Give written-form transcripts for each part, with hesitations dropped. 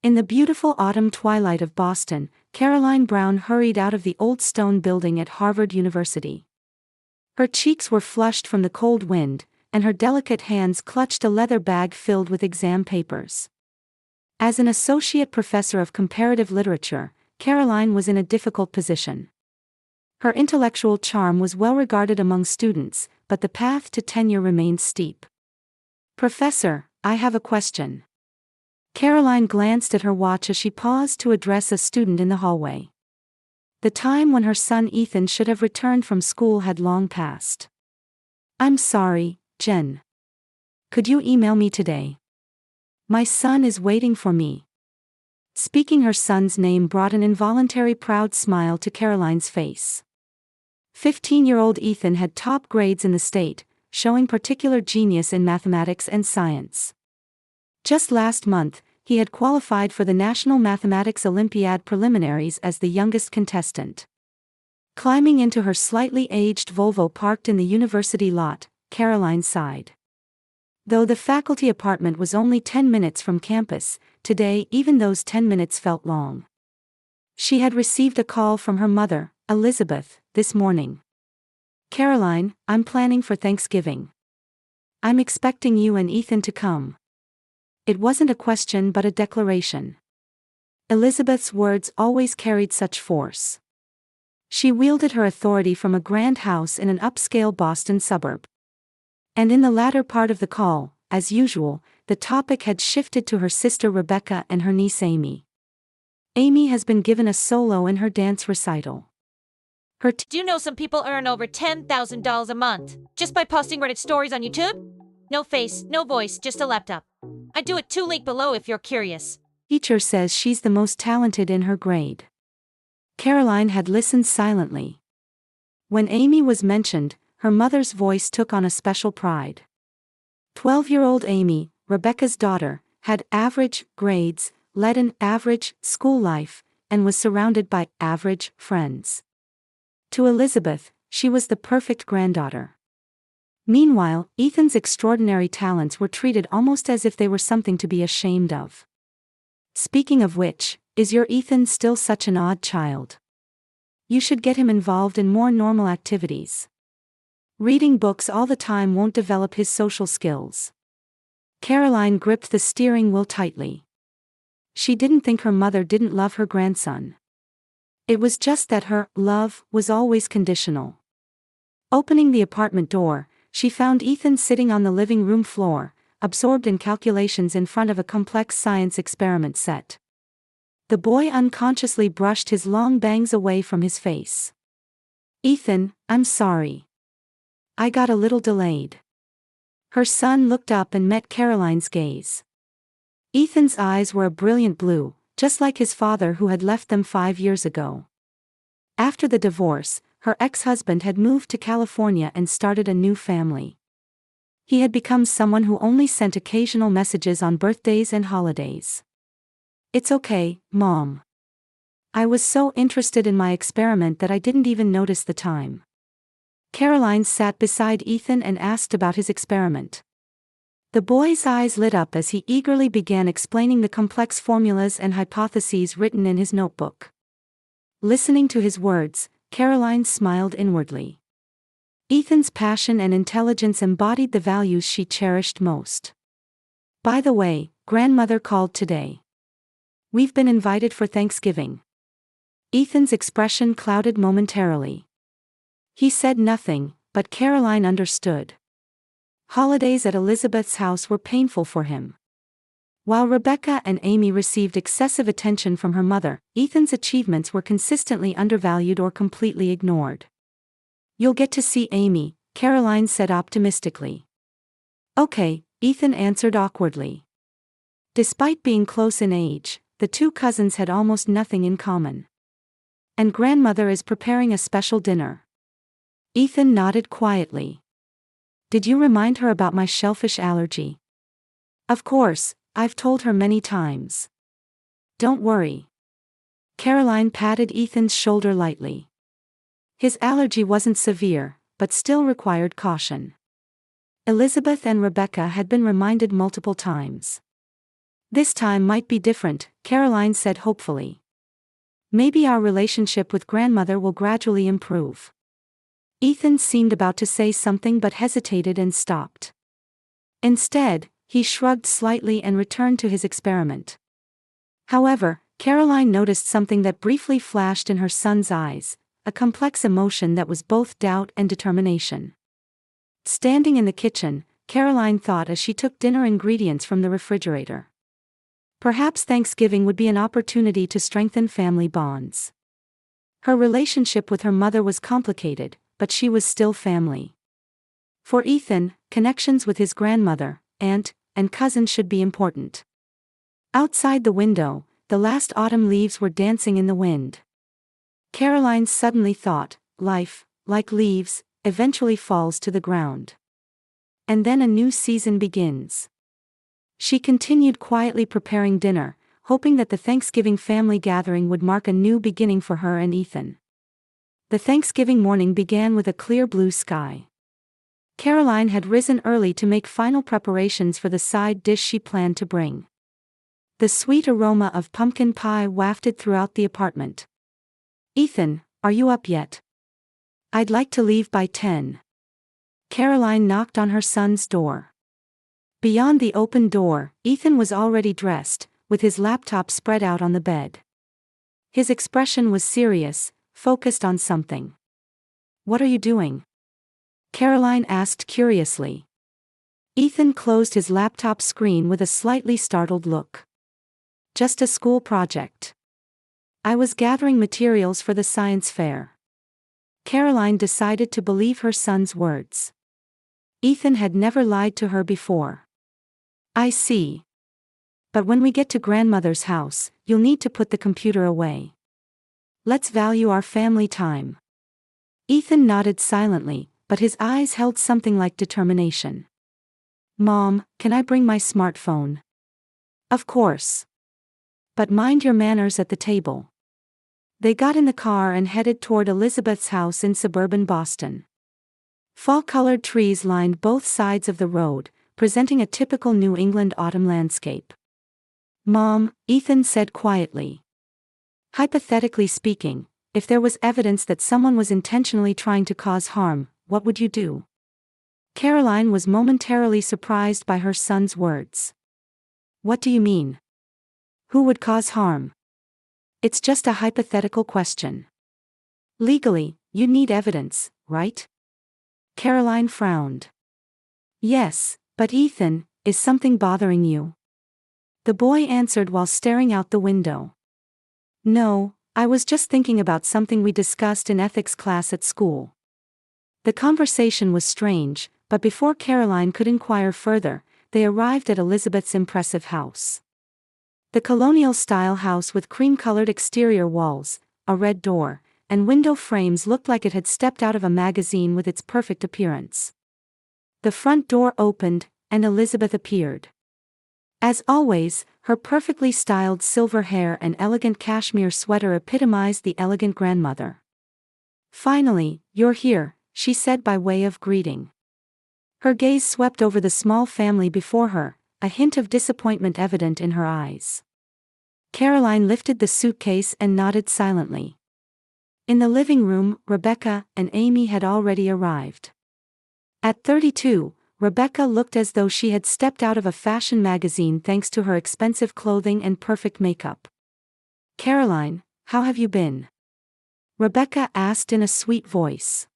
In the beautiful autumn twilight of Boston, Caroline Brown hurried out of the old stone building at Harvard University. Her cheeks were flushed from the cold wind, and her delicate hands clutched a leather bag filled with exam papers. As an associate professor of comparative literature, Caroline was in a difficult position. Her intellectual charm was well regarded among students, but the path to tenure remained steep. "Professor, I have a question." Caroline glanced at her watch as she paused to address a student in the hallway. The time when her son Ethan should have returned from school had long passed. "I'm sorry, Jen. Could you email me today? My son is waiting for me." Speaking her son's name brought an involuntary proud smile to Caroline's face. 15-year-old Ethan had top grades in the state, showing particular genius in mathematics and science. Just last month, he had qualified for the National Mathematics Olympiad preliminaries as the youngest contestant. Climbing into her slightly aged Volvo parked in the university lot, Caroline sighed. Though the faculty apartment was only 10 minutes from campus, today even those 10 minutes felt long. She had received a call from her mother, Elizabeth, this morning. "Caroline, I'm planning for Thanksgiving. I'm expecting you and Ethan to come." It wasn't a question but a declaration. Elizabeth's words always carried such force. She wielded her authority from a grand house in an upscale Boston suburb. And in the latter part of the call, as usual, the topic had shifted to her sister Rebecca and her niece Amy. Amy has been given a solo in her dance recital. Do you know some people earn over $10,000 a month just by posting Reddit stories on YouTube? No face, no voice, just a laptop. I do it too, link below if you're curious. Teacher says she's the most talented in her grade. Caroline had listened silently. When Amy was mentioned, her mother's voice took on a special pride. 12-year-old Amy, Rebecca's daughter, had average grades, led an average school life, and was surrounded by average friends. To Elizabeth, she was the perfect granddaughter. Meanwhile, Ethan's extraordinary talents were treated almost as if they were something to be ashamed of. "Speaking of which, is your Ethan still such an odd child? You should get him involved in more normal activities. Reading books all the time won't develop his social skills." Caroline gripped the steering wheel tightly. She didn't think her mother didn't love her grandson. It was just that her love was always conditional. Opening the apartment door, she found Ethan sitting on the living room floor, absorbed in calculations in front of a complex science experiment set. The boy unconsciously brushed his long bangs away from his face. "Ethan, I'm sorry. I got a little delayed." Her son looked up and met Caroline's gaze. Ethan's eyes were a brilliant blue, just like his father who had left them 5 years ago. After the divorce, her ex-husband had moved to California and started a new family. He had become someone who only sent occasional messages on birthdays and holidays. "It's okay, Mom. I was so interested in my experiment that I didn't even notice the time." Caroline sat beside Ethan and asked about his experiment. The boy's eyes lit up as he eagerly began explaining the complex formulas and hypotheses written in his notebook. Listening to his words, Caroline smiled inwardly. Ethan's passion and intelligence embodied the values she cherished most. "By the way, grandmother called today. We've been invited for Thanksgiving." Ethan's expression clouded momentarily. He said nothing, but Caroline understood. Holidays at Elizabeth's house were painful for him. While Rebecca and Amy received excessive attention from her mother, Ethan's achievements were consistently undervalued or completely ignored. "You'll get to see Amy," Caroline said optimistically. "Okay," Ethan answered awkwardly. Despite being close in age, the two cousins had almost nothing in common. "And grandmother is preparing a special dinner." Ethan nodded quietly. "Did you remind her about my shellfish allergy?" "Of course, I've told her many times. Don't worry." Caroline patted Ethan's shoulder lightly. His allergy wasn't severe, but still required caution. Elizabeth and Rebecca had been reminded multiple times. This time might be different, Caroline said hopefully. Maybe our relationship with grandmother will gradually improve. Ethan seemed about to say something but hesitated and stopped. Instead, he shrugged slightly and returned to his experiment. However, Caroline noticed something that briefly flashed in her son's eyes, a complex emotion that was both doubt and determination. Standing in the kitchen, Caroline thought as she took dinner ingredients from the refrigerator. Perhaps Thanksgiving would be an opportunity to strengthen family bonds. Her relationship with her mother was complicated, but she was still family. For Ethan, connections with his grandmother, aunt, and cousin should be important. Outside the window, the last autumn leaves were dancing in the wind. Caroline suddenly thought, life, like leaves, eventually falls to the ground. And then a new season begins. She continued quietly preparing dinner, hoping that the Thanksgiving family gathering would mark a new beginning for her and Ethan. The Thanksgiving morning began with a clear blue sky. Caroline had risen early to make final preparations for the side dish she planned to bring. The sweet aroma of pumpkin pie wafted throughout the apartment. Ethan, are you up yet? I'd like to leave by 10. Caroline knocked on her son's door. Beyond the open door, Ethan was already dressed, with his laptop spread out on the bed. His expression was serious, focused on something. What are you doing? Caroline asked curiously. Ethan closed his laptop screen with a slightly startled look. Just a school project. I was gathering materials for the science fair. Caroline decided to believe her son's words. Ethan had never lied to her before. I see. But when we get to grandmother's house, you'll need to put the computer away. Let's value our family time. Ethan nodded silently, but his eyes held something like determination. Mom, can I bring my smartphone? Of course. But mind your manners at the table. They got in the car and headed toward Elizabeth's house in suburban Boston. Fall-colored trees lined both sides of the road, presenting a typical New England autumn landscape. Mom, Ethan said quietly. Hypothetically speaking, if there was evidence that someone was intentionally trying to cause harm, what would you do? Caroline was momentarily surprised by her son's words. What do you mean? Who would cause harm? It's just a hypothetical question. Legally, you need evidence, right? Caroline frowned. Yes, but Ethan, is something bothering you? The boy answered while staring out the window. No, I was just thinking about something we discussed in ethics class at school. The conversation was strange, but before Caroline could inquire further, they arrived at Elizabeth's impressive house. The colonial-style house with cream-colored exterior walls, a red door, and window frames looked like it had stepped out of a magazine with its perfect appearance. The front door opened, and Elizabeth appeared. As always, her perfectly styled silver hair and elegant cashmere sweater epitomized the elegant grandmother. Finally, you're here, she said by way of greeting. Her gaze swept over the small family before her, a hint of disappointment evident in her eyes. Caroline lifted the suitcase and nodded silently. In the living room, Rebecca and Amy had already arrived. At 32, Rebecca looked as though she had stepped out of a fashion magazine thanks to her expensive clothing and perfect makeup. Caroline, how have you been? Rebecca asked in a sweet voice.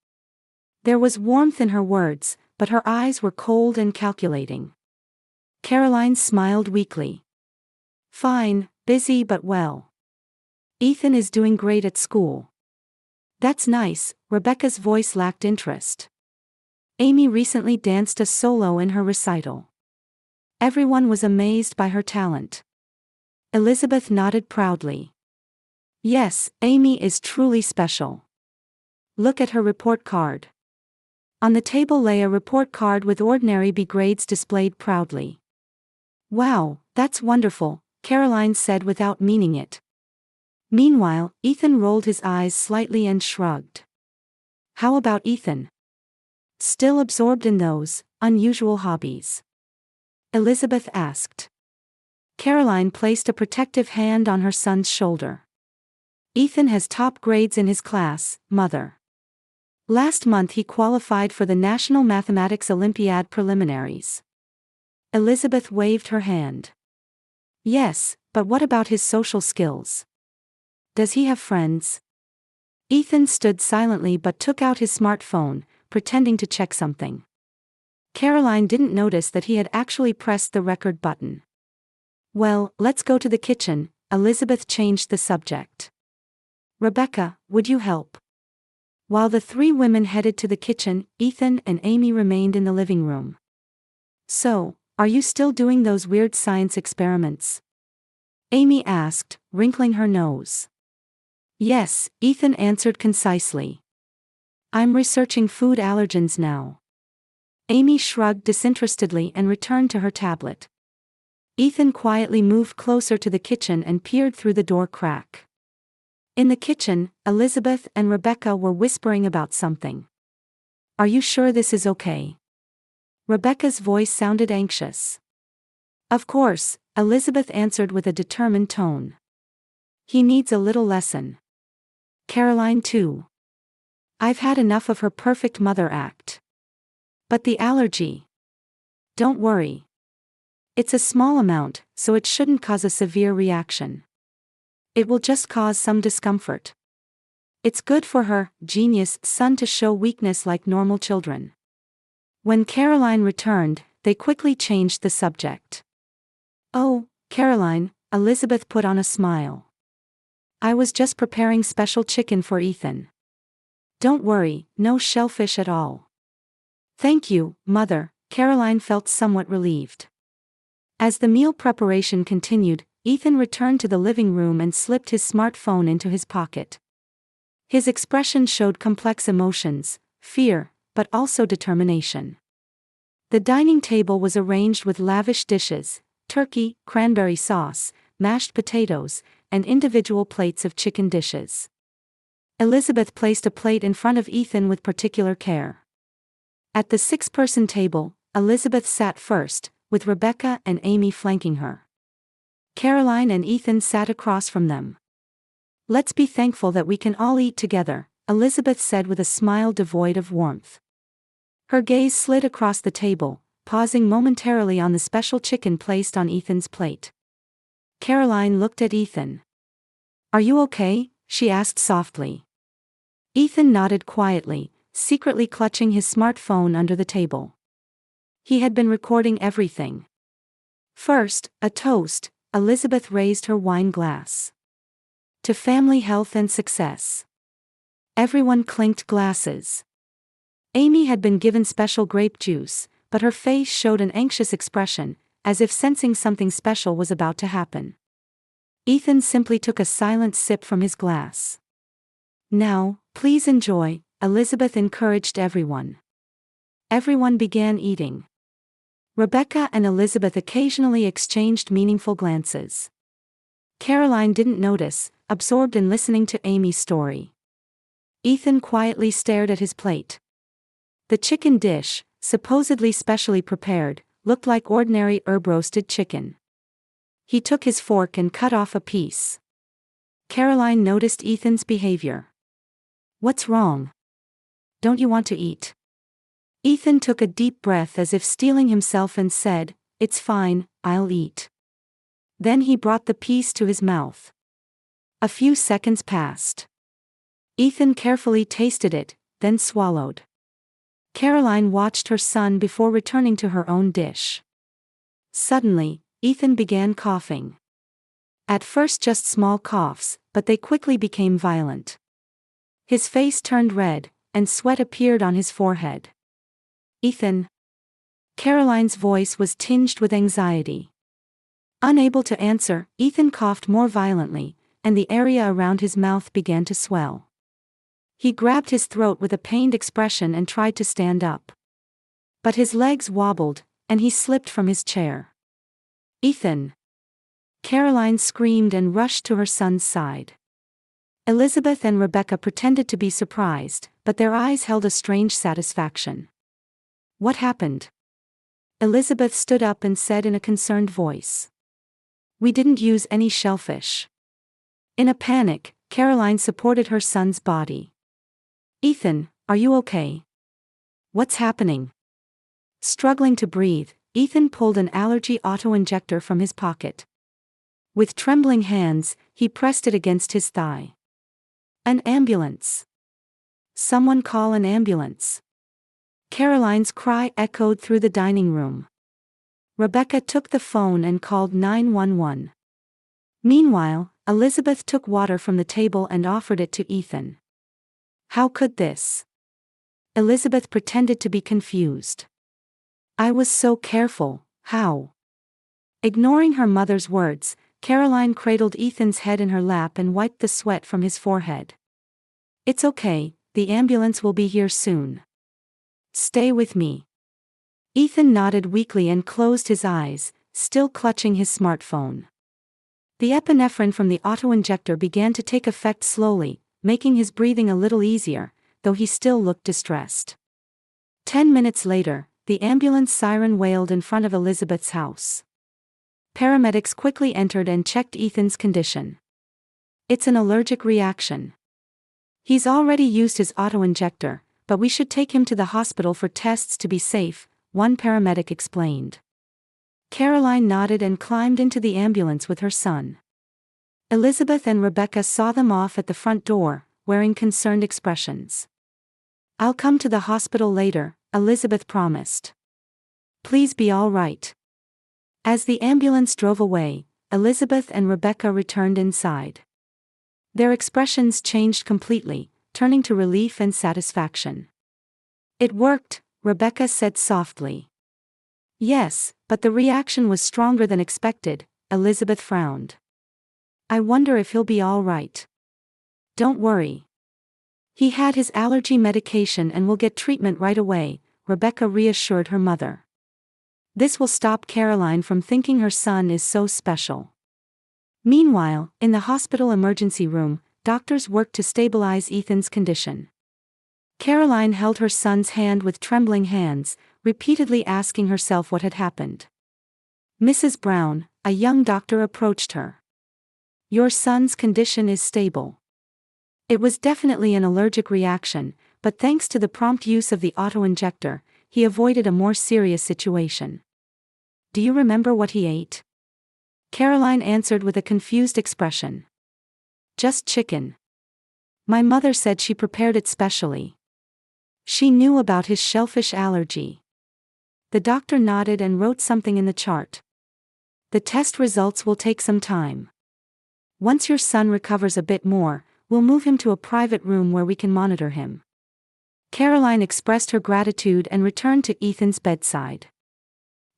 There was warmth in her words, but her eyes were cold and calculating. Caroline smiled weakly. Fine, busy but well. Ethan is doing great at school. That's nice, Rebecca's voice lacked interest. Amy recently danced a solo in her recital. Everyone was amazed by her talent. Elizabeth nodded proudly. Yes, Amy is truly special. Look at her report card. On the table lay a report card with ordinary B grades displayed proudly. Wow, that's wonderful, Caroline said without meaning it. Meanwhile, Ethan rolled his eyes slightly and shrugged. How about Ethan? Still absorbed in those unusual hobbies? Elizabeth asked. Caroline placed a protective hand on her son's shoulder. Ethan has top grades in his class, Mother. Last month he qualified for the National Mathematics Olympiad preliminaries. Elizabeth waved her hand. Yes, but what about his social skills? Does he have friends? Ethan stood silently but took out his smartphone, pretending to check something. Caroline didn't notice that he had actually pressed the record button. Well, let's go to the kitchen. Elizabeth changed the subject. Rebecca, would you help? While the three women headed to the kitchen, Ethan and Amy remained in the living room. So, are you still doing those weird science experiments? Amy asked, wrinkling her nose. Yes, Ethan answered concisely. I'm researching food allergens now. Amy shrugged disinterestedly and returned to her tablet. Ethan quietly moved closer to the kitchen and peered through the door crack. In the kitchen, Elizabeth and Rebecca were whispering about something. Are you sure this is okay? Rebecca's voice sounded anxious. Of course, Elizabeth answered with a determined tone. He needs a little lesson. Caroline too. I've had enough of her perfect mother act. But the allergy. Don't worry. It's a small amount, so it shouldn't cause a severe reaction. It will just cause some discomfort. It's good for her, genius son to show weakness like normal children. When Caroline returned, they quickly changed the subject. Oh, Caroline, Elizabeth put on a smile. I was just preparing special chicken for Ethan. Don't worry, no shellfish at all. Thank you, Mother. Caroline felt somewhat relieved. As the meal preparation continued, Ethan returned to the living room and slipped his smartphone into his pocket. His expression showed complex emotions, fear, but also determination. The dining table was arranged with lavish dishes, turkey, cranberry sauce, mashed potatoes, and individual plates of chicken dishes. Elizabeth placed a plate in front of Ethan with particular care. At the 6-person table, Elizabeth sat first, with Rebecca and Amy flanking her. Caroline and Ethan sat across from them. Let's be thankful that we can all eat together, Elizabeth said with a smile devoid of warmth. Her gaze slid across the table, pausing momentarily on the special chicken placed on Ethan's plate. Caroline looked at Ethan. Are you okay? She asked softly. Ethan nodded quietly, secretly clutching his smartphone under the table. He had been recording everything. First, a toast, Elizabeth raised her wine glass. To family health and success. Everyone clinked glasses. Amy had been given special grape juice, but her face showed an anxious expression, as if sensing something special was about to happen. Ethan simply took a silent sip from his glass. Now, please enjoy, Elizabeth encouraged everyone. Everyone began eating. Rebecca and Elizabeth occasionally exchanged meaningful glances. Caroline didn't notice, absorbed in listening to Amy's story. Ethan quietly stared at his plate. The chicken dish, supposedly specially prepared, looked like ordinary herb-roasted chicken. He took his fork and cut off a piece. Caroline noticed Ethan's behavior. What's wrong? Don't you want to eat? Ethan took a deep breath as if steeling himself and said, It's fine, I'll eat. Then he brought the piece to his mouth. A few seconds passed. Ethan carefully tasted it, then swallowed. Caroline watched her son before returning to her own dish. Suddenly, Ethan began coughing. At first just small coughs, but they quickly became violent. His face turned red, and sweat appeared on his forehead. Ethan. Caroline's voice was tinged with anxiety. Unable to answer, Ethan coughed more violently, and the area around his mouth began to swell. He grabbed his throat with a pained expression and tried to stand up. But his legs wobbled, and he slipped from his chair. Ethan! Caroline screamed and rushed to her son's side. Elizabeth and Rebecca pretended to be surprised, but their eyes held a strange satisfaction. What happened? Elizabeth stood up and said in a concerned voice. We didn't use any shellfish. In a panic, Caroline supported her son's body. Ethan, are you okay? What's happening? Struggling to breathe, Ethan pulled an allergy auto-injector from his pocket. With trembling hands, he pressed it against his thigh. An ambulance. Someone call an ambulance. Caroline's cry echoed through the dining room. Rebecca took the phone and called 911. Meanwhile, Elizabeth took water from the table and offered it to Ethan. How could this? Elizabeth pretended to be confused. I was so careful, how? Ignoring her mother's words, Caroline cradled Ethan's head in her lap and wiped the sweat from his forehead. It's okay, the ambulance will be here soon. Stay with me. Ethan nodded weakly and closed his eyes, still clutching his smartphone. The epinephrine from the auto-injector began to take effect slowly, making his breathing a little easier, though he still looked distressed. 10 minutes later, the ambulance siren wailed in front of Elizabeth's house. Paramedics quickly entered and checked Ethan's condition. It's an allergic reaction. He's already used his auto-injector, but we should take him to the hospital for tests to be safe, one paramedic explained. Caroline nodded and climbed into the ambulance with her son. Elizabeth and Rebecca saw them off at the front door, wearing concerned expressions. I'll come to the hospital later, Elizabeth promised. Please be all right. As the ambulance drove away, Elizabeth and Rebecca returned inside. Their expressions changed completely, turning to relief and satisfaction. It worked, Rebecca said softly. Yes, but the reaction was stronger than expected, Elizabeth frowned. I wonder if he'll be all right. Don't worry. He had his allergy medication and will get treatment right away, Rebecca reassured her mother. This will stop Caroline from thinking her son is so special. Meanwhile, in the hospital emergency room, doctors worked to stabilize Ethan's condition. Caroline held her son's hand with trembling hands, repeatedly asking herself what had happened. Mrs. Brown, a young doctor, approached her. Your son's condition is stable. It was definitely an allergic reaction, but thanks to the prompt use of the auto-injector, he avoided a more serious situation. Do you remember what he ate? Caroline answered with a confused expression. Just chicken. My mother said she prepared it specially. She knew about his shellfish allergy. The doctor nodded and wrote something in the chart. The test results will take some time. Once your son recovers a bit more, we'll move him to a private room where we can monitor him. Caroline expressed her gratitude and returned to Ethan's bedside.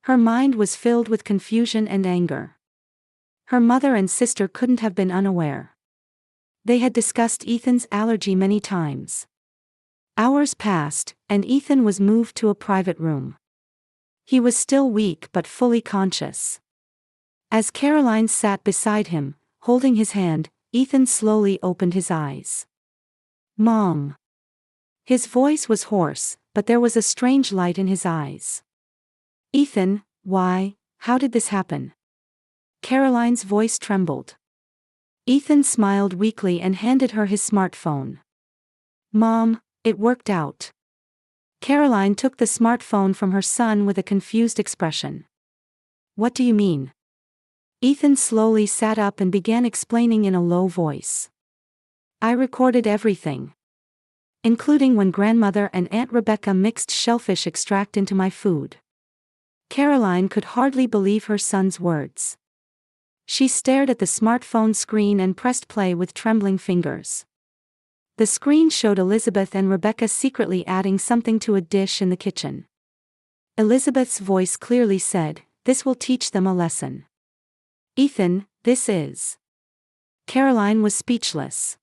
Her mind was filled with confusion and anger. Her mother and sister couldn't have been unaware. They had discussed Ethan's allergy many times. Hours passed, and Ethan was moved to a private room. He was still weak but fully conscious. As Caroline sat beside him, holding his hand, Ethan slowly opened his eyes. Mom. His voice was hoarse, but there was a strange light in his eyes. Ethan, why, how did this happen? Caroline's voice trembled. Ethan smiled weakly and handed her his smartphone. Mom, it worked out. Caroline took the smartphone from her son with a confused expression. What do you mean? Ethan slowly sat up and began explaining in a low voice. I recorded everything. Including when grandmother and Aunt Rebecca mixed shellfish extract into my food. Caroline could hardly believe her son's words. She stared at the smartphone screen and pressed play with trembling fingers. The screen showed Elizabeth and Rebecca secretly adding something to a dish in the kitchen. Elizabeth's voice clearly said, "This will teach them a lesson." Ethan, this is. Caroline was speechless.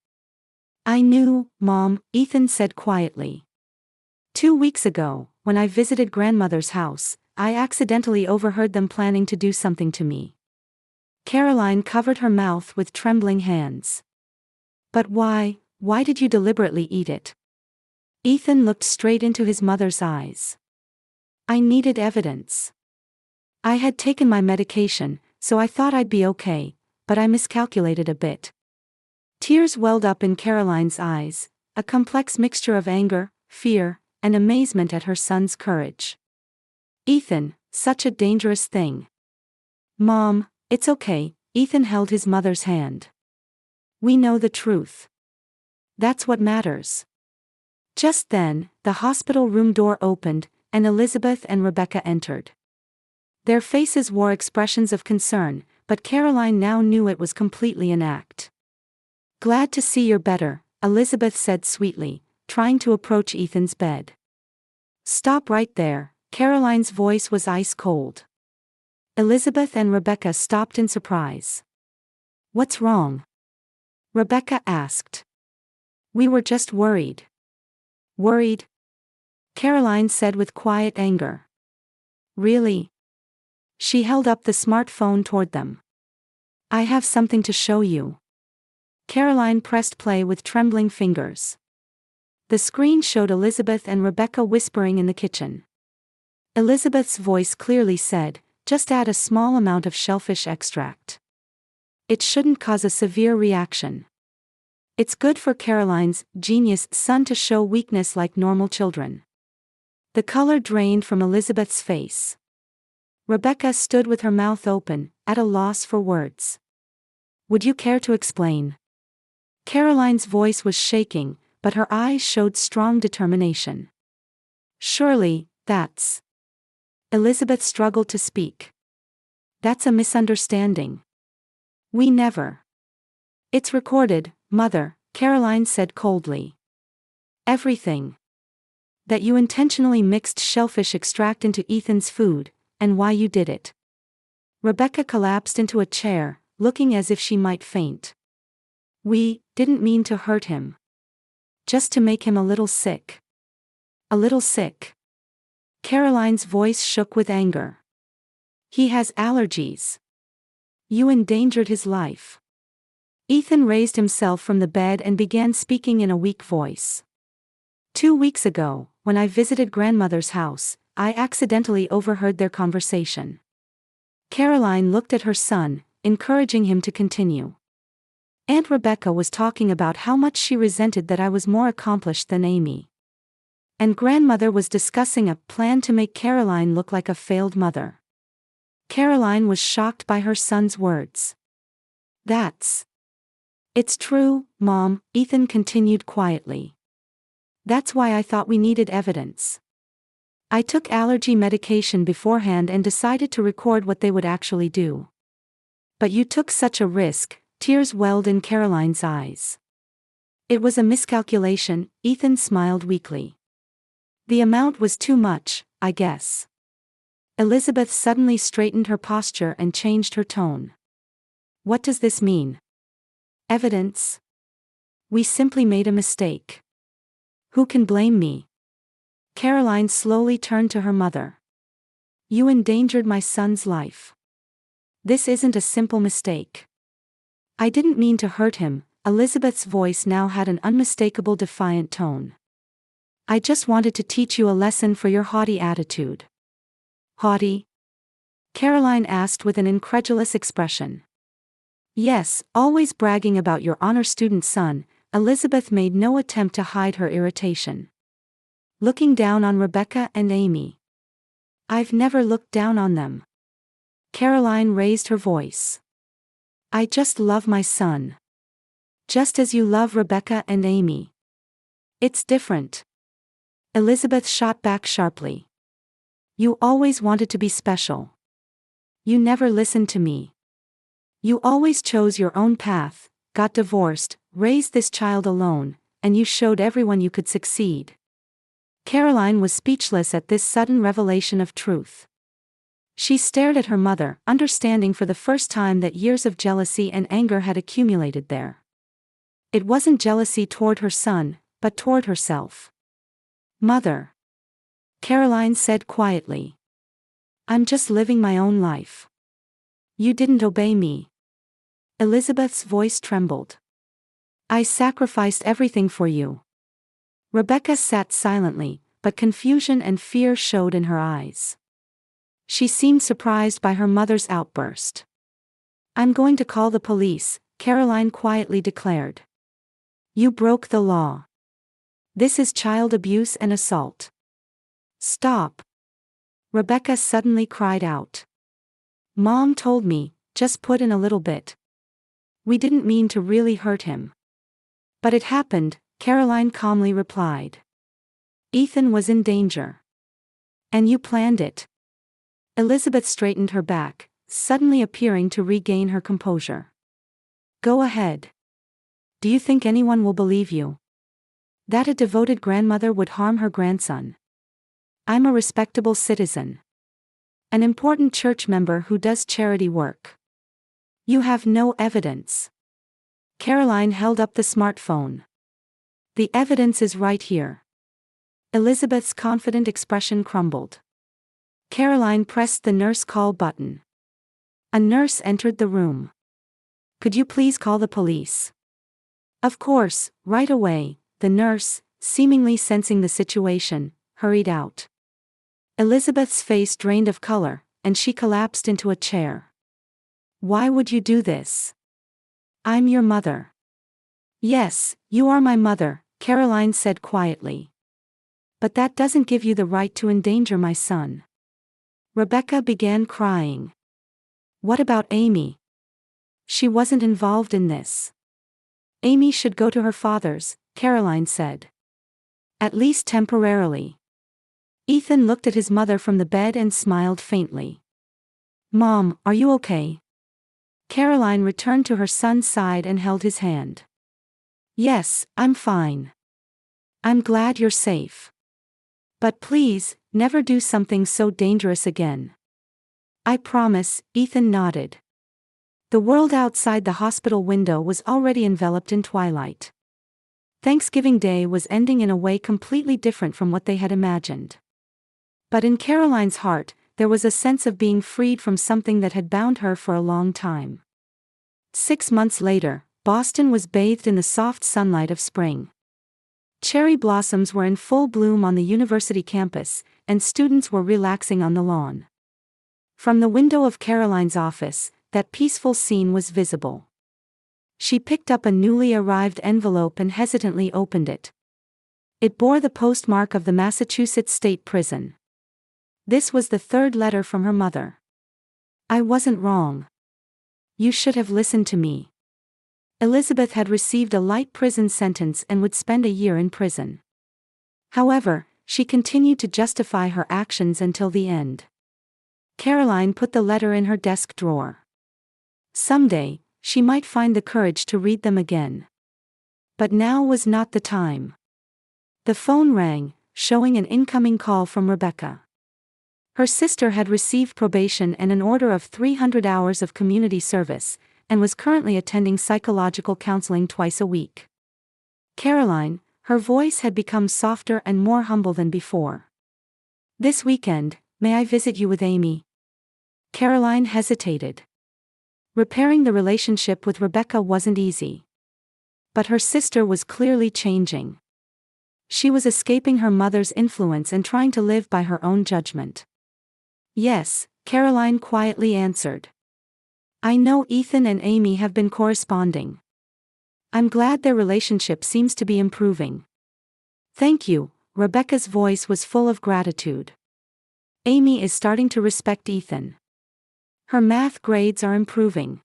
I knew, Mom, Ethan said quietly. 2 weeks ago, when I visited grandmother's house, I accidentally overheard them planning to do something to me. Caroline covered her mouth with trembling hands. But why did you deliberately eat it? Ethan looked straight into his mother's eyes. I needed evidence. I had taken my medication, so I thought I'd be okay, but I miscalculated a bit. Tears welled up in Caroline's eyes, a complex mixture of anger, fear, and amazement at her son's courage. Ethan, such a dangerous thing. Mom, it's okay, Ethan held his mother's hand. We know the truth. That's what matters. Just then, the hospital room door opened, and Elizabeth and Rebecca entered. Their faces wore expressions of concern, but Caroline now knew it was completely an act. Glad to see you're better, Elizabeth said sweetly, trying to approach Ethan's bed. Stop right there, Caroline's voice was ice cold. Elizabeth and Rebecca stopped in surprise. What's wrong? Rebecca asked. We were just worried. Worried? Caroline said with quiet anger. Really? She held up the smartphone toward them. I have something to show you. Caroline pressed play with trembling fingers. The screen showed Elizabeth and Rebecca whispering in the kitchen. Elizabeth's voice clearly said, just add a small amount of shellfish extract. It shouldn't cause a severe reaction. It's good for Caroline's genius son to show weakness like normal children. The color drained from Elizabeth's face. Rebecca stood with her mouth open, at a loss for words. Would you care to explain? Caroline's voice was shaking, but her eyes showed strong determination. Surely, that's... Elizabeth struggled to speak. That's a misunderstanding. We never... It's recorded, Mother, Caroline said coldly. Everything. That you intentionally mixed shellfish extract into Ethan's food, and why you did it. Rebecca collapsed into a chair, looking as if she might faint. We didn't mean to hurt him. Just to make him a little sick. A little sick. Caroline's voice shook with anger. He has allergies. You endangered his life. Ethan raised himself from the bed and began speaking in a weak voice. 2 weeks ago, when I visited grandmother's house, I accidentally overheard their conversation. Caroline looked at her son, encouraging him to continue. Aunt Rebecca was talking about how much she resented that I was more accomplished than Amy. And grandmother was discussing a plan to make Caroline look like a failed mother. Caroline was shocked by her son's words. It's true, Mom, Ethan continued quietly. That's why I thought we needed evidence. I took allergy medication beforehand and decided to record what they would actually do. But you took such a risk, tears welled in Caroline's eyes. It was a miscalculation, Ethan smiled weakly. The amount was too much, I guess. Elizabeth suddenly straightened her posture and changed her tone. What does this mean? Evidence? We simply made a mistake. Who can blame me? Caroline slowly turned to her mother. You endangered my son's life. This isn't a simple mistake. I didn't mean to hurt him, Elizabeth's voice now had an unmistakable defiant tone. I just wanted to teach you a lesson for your haughty attitude. Haughty? Caroline asked with an incredulous expression. Yes, always bragging about your honor student son, Elizabeth made no attempt to hide her irritation. Looking down on Rebecca and Amy. I've never looked down on them. Caroline raised her voice. I just love my son. Just as you love Rebecca and Amy. It's different. Elizabeth shot back sharply. You always wanted to be special. You never listened to me. You always chose your own path, got divorced, raised this child alone, and you showed everyone you could succeed. Caroline was speechless at this sudden revelation of truth. She stared at her mother, understanding for the first time that years of jealousy and anger had accumulated there. It wasn't jealousy toward her son, but toward herself. Mother. Caroline said quietly. I'm just living my own life. You didn't obey me. Elizabeth's voice trembled. I sacrificed everything for you. Rebecca sat silently, but confusion and fear showed in her eyes. She seemed surprised by her mother's outburst. I'm going to call the police, Caroline quietly declared. You broke the law. This is child abuse and assault. Stop. Rebecca suddenly cried out. Mom told me, just put in a little bit. We didn't mean to really hurt him. But it happened, Caroline calmly replied. Ethan was in danger. And you planned it. Elizabeth straightened her back, suddenly appearing to regain her composure. Go ahead. Do you think anyone will believe you? That a devoted grandmother would harm her grandson? I'm a respectable citizen. An important church member who does charity work. You have no evidence. Caroline held up the smartphone. The evidence is right here. Elizabeth's confident expression crumbled. Caroline pressed the nurse call button. A nurse entered the room. Could you please call the police? Of course, right away, the nurse, seemingly sensing the situation, hurried out. Elizabeth's face drained of color, and she collapsed into a chair. Why would you do this? I'm your mother. Yes, you are my mother, Caroline said quietly. But that doesn't give you the right to endanger my son. Rebecca began crying. What about Amy? She wasn't involved in this. Amy should go to her father's, Caroline said. At least temporarily. Ethan looked at his mother from the bed and smiled faintly. Mom, are you okay? Caroline returned to her son's side and held his hand. Yes, I'm fine. I'm glad you're safe. But please, never do something so dangerous again. I promise, Ethan nodded. The world outside the hospital window was already enveloped in twilight. Thanksgiving Day was ending in a way completely different from what they had imagined. But in Caroline's heart, there was a sense of being freed from something that had bound her for a long time. 6 months later, Boston was bathed in the soft sunlight of spring. Cherry blossoms were in full bloom on the university campus, and students were relaxing on the lawn. From the window of Caroline's office, that peaceful scene was visible. She picked up a newly arrived envelope and hesitantly opened it. It bore the postmark of the Massachusetts State Prison. This was the third letter from her mother. I wasn't wrong. You should have listened to me. Elizabeth had received a light prison sentence and would spend a year in prison. However, she continued to justify her actions until the end. Caroline put the letter in her desk drawer. Someday, she might find the courage to read them again. But now was not the time. The phone rang, showing an incoming call from Rebecca. Her sister had received probation and an order of 300 hours of community service, and was currently attending psychological counseling twice a week. Caroline, her voice had become softer and more humble than before. This weekend, may I visit you with Amy? Caroline hesitated. Repairing the relationship with Rebecca wasn't easy. But her sister was clearly changing. She was escaping her mother's influence and trying to live by her own judgment. Yes, Caroline quietly answered. I know Ethan and Amy have been corresponding. I'm glad their relationship seems to be improving. Thank you, Rebecca's voice was full of gratitude. Amy is starting to respect Ethan. Her math grades are improving.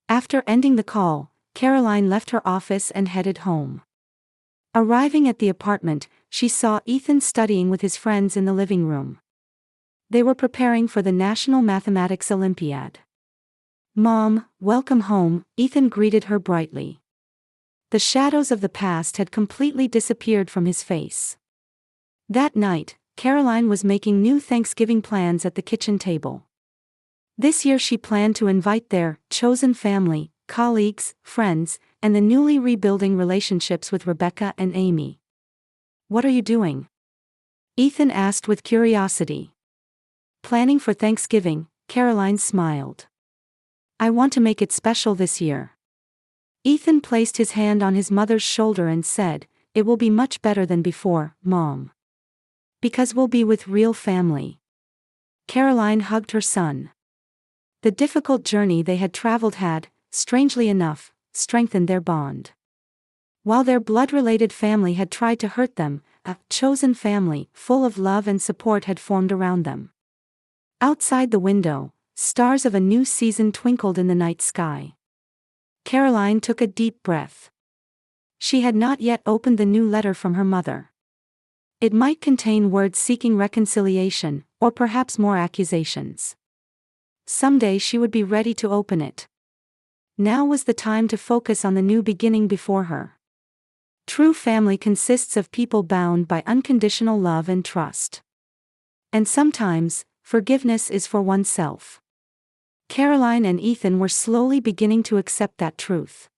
After ending the call, Caroline left her office and headed home. Arriving at the apartment, she saw Ethan studying with his friends in the living room. They were preparing for the National Mathematics Olympiad. Mom, welcome home, Ethan greeted her brightly. The shadows of the past had completely disappeared from his face. That night, Caroline was making new Thanksgiving plans at the kitchen table. This year she planned to invite their chosen family, colleagues, friends, and the newly rebuilding relationships with Rebecca and Amy. What are you doing? Ethan asked with curiosity. Planning for Thanksgiving, Caroline smiled. I want to make it special this year. Ethan placed his hand on his mother's shoulder and said, It will be much better than before, Mom. Because we'll be with real family. Caroline hugged her son. The difficult journey they had traveled had, strangely enough, strengthened their bond. While their blood-related family had tried to hurt them, a chosen family, full of love and support, had formed around them. Outside the window, stars of a new season twinkled in the night sky. Caroline took a deep breath. She had not yet opened the new letter from her mother. It might contain words seeking reconciliation, or perhaps more accusations. Someday she would be ready to open it. Now was the time to focus on the new beginning before her. True family consists of people bound by unconditional love and trust. And sometimes, forgiveness is for oneself. Caroline and Ethan were slowly beginning to accept that truth.